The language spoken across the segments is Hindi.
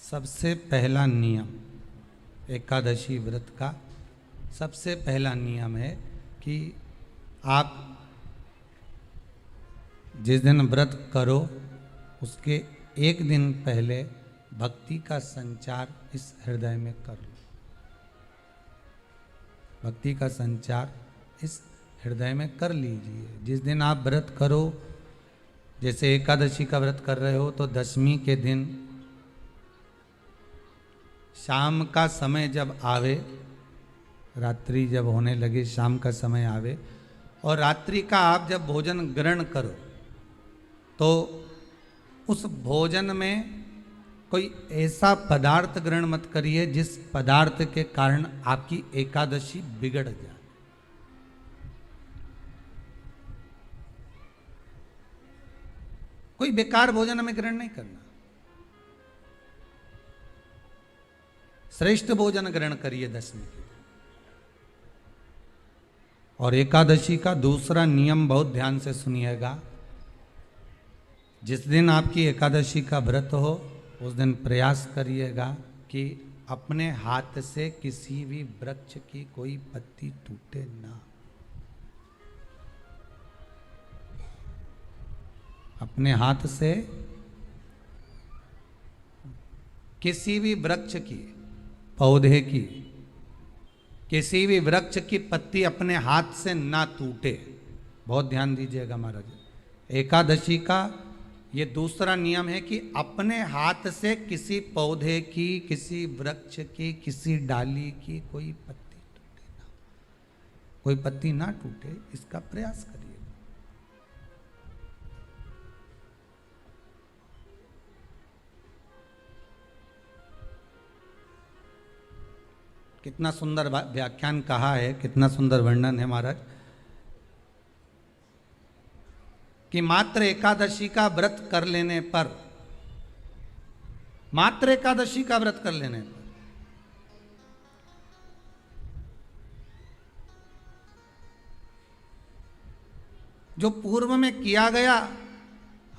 सबसे पहला नियम एकादशी व्रत का सबसे पहला नियम है कि आप जिस दिन व्रत करो उसके एक दिन पहले भक्ति का संचार इस हृदय में कर लो। भक्ति का संचार इस हृदय में कर लीजिए। जिस दिन आप व्रत करो, जैसे एकादशी का व्रत कर रहे हो तो दशमी के दिन शाम का समय जब आवे, रात्रि जब होने लगे, शाम का समय आवे और रात्रि का आप जब भोजन ग्रहण करो तो उस भोजन में कोई ऐसा पदार्थ ग्रहण मत करिए जिस पदार्थ के कारण आपकी एकादशी बिगड़ जाए। कोई बेकार भोजन में ग्रहण नहीं करना, श्रेष्ठ भोजन ग्रहण करिए दशमी के। और एकादशी का दूसरा नियम बहुत ध्यान से सुनिएगा। जिस दिन आपकी एकादशी का व्रत हो उस दिन प्रयास करिएगा कि अपने हाथ से किसी भी वृक्ष की कोई पत्ती टूटे ना। अपने हाथ से किसी भी वृक्ष की, पौधे की, किसी भी वृक्ष की पत्ती अपने हाथ से ना टूटे। बहुत ध्यान दीजिएगा महाराज। एकादशी का ये दूसरा नियम है कि अपने हाथ से किसी पौधे की, किसी वृक्ष की, किसी डाली की कोई पत्ती टूटे ना, कोई पत्ती ना टूटे, इसका प्रयास करिए। कितना सुंदर व्याख्यान कहा है, कितना सुंदर वर्णन है महाराज कि मात्र एकादशी का व्रत कर लेने पर, मात्र एकादशी का व्रत कर लेने पर जो पूर्व में किया गया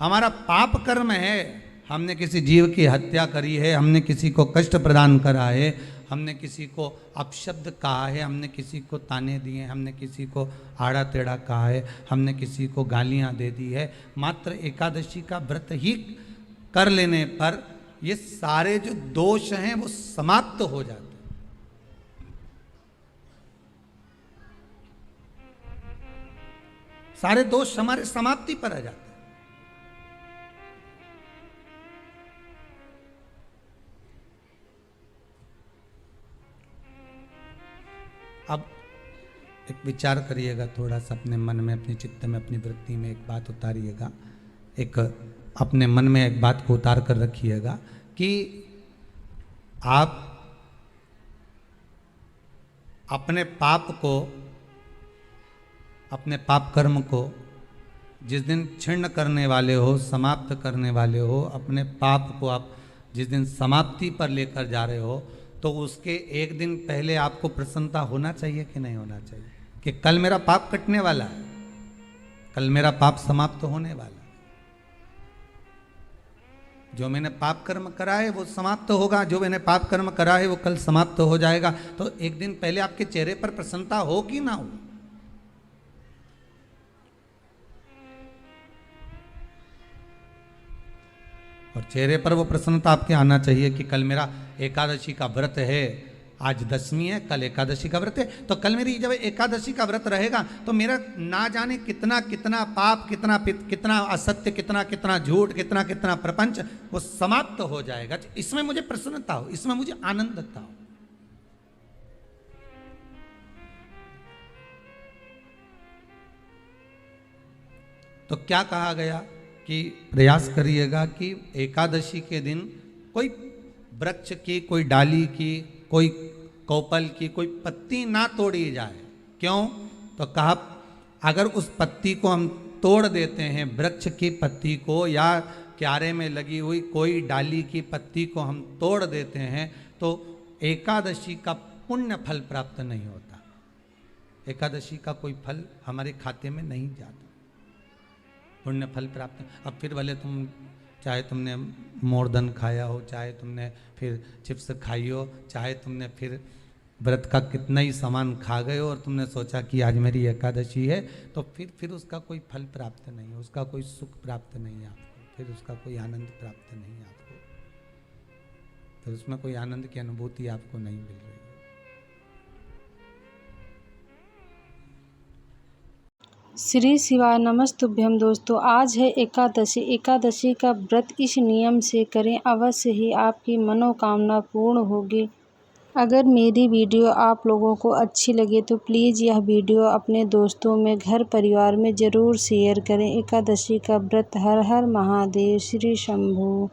हमारा पाप कर्म है, हमने किसी जीव की हत्या करी है, हमने किसी को कष्ट प्रदान करा है, हमने किसी को अपशब्द कहा है, हमने किसी को ताने दिए, हमने किसी को आड़ा टेढ़ा कहा है, हमने किसी को गालियां दे दी है, मात्र एकादशी का व्रत ही कर लेने पर ये सारे जो दोष हैं वो समाप्त हो जाते हैं। सारे दोष हमारे समाप्ति पर आ जाते हैं। अब एक विचार करिएगा थोड़ा सा अपने मन में, अपने चित्त में, अपनी वृत्ति में एक बात उतारिएगा। एक अपने मन में एक बात को उतार कर रखिएगा कि आप अपने पाप को, अपने पाप कर्म को जिस दिन क्षीण करने वाले हो, समाप्त करने वाले हो, अपने पाप को आप जिस दिन समाप्ति पर लेकर जा रहे हो तो उसके एक दिन पहले आपको प्रसन्नता होना चाहिए कि नहीं होना चाहिए कि कल मेरा पाप कटने वाला है, कल मेरा पाप समाप्त होने वाला है। जो मैंने पाप कर्म करा है वो समाप्त होगा, जो मैंने पाप कर्म करा है वो कल समाप्त हो जाएगा। तो एक दिन पहले आपके चेहरे पर प्रसन्नता हो कि ना हो। और चेहरे पर वो प्रसन्नता आपके आना चाहिए कि कल मेरा एकादशी का व्रत है, आज दशमी है, कल एकादशी का व्रत है, तो कल मेरी जब एकादशी का व्रत रहेगा तो मेरा ना जाने कितना कितना पाप, कितना असत्य, कितना झूठ, कितना प्रपंच वो समाप्त हो जाएगा। इसमें मुझे प्रसन्नता हो, इसमें मुझे आनंदता हो। तो क्या कहा गया कि प्रयास करिएगा कि एकादशी के दिन कोई वृक्ष की, कोई डाली की, कोई कोपल की कोई पत्ती ना तोड़ी जाए। क्यों? तो कहा अगर उस पत्ती को हम तोड़ देते हैं, वृक्ष की पत्ती को या क्यारे में लगी हुई कोई डाली की पत्ती को हम तोड़ देते हैं तो एकादशी का पुण्य फल प्राप्त नहीं होता, एकादशी का कोई फल हमारे खाते में नहीं जाता, पुण्य फल प्राप्त। अब फिर भले तुम चाहे तुमने मोरदन खाया हो, चाहे तुमने फिर चिप्स खाई हो, चाहे तुमने फिर व्रत का कितना ही सामान खा गए हो और तुमने सोचा कि आज मेरी एकादशी है, तो फिर उसका कोई फल प्राप्त नहीं है, उसका कोई सुख प्राप्त नहीं है आपको, फिर उसका कोई आनंद प्राप्त नहीं है आपको, फिर उसमें कोई आनंद की अनुभूति आपको नहीं मिल रही है। श्री शिवाय नमस्तुभ्यम। दोस्तों, आज है एकादशी। एकादशी का व्रत इस नियम से करें, अवश्य ही आपकी मनोकामना पूर्ण होगी। अगर मेरी वीडियो आप लोगों को अच्छी लगे तो प्लीज़ यह वीडियो अपने दोस्तों में, घर परिवार में ज़रूर शेयर करें। एकादशी का व्रत। हर हर महादेव। श्री शंभू।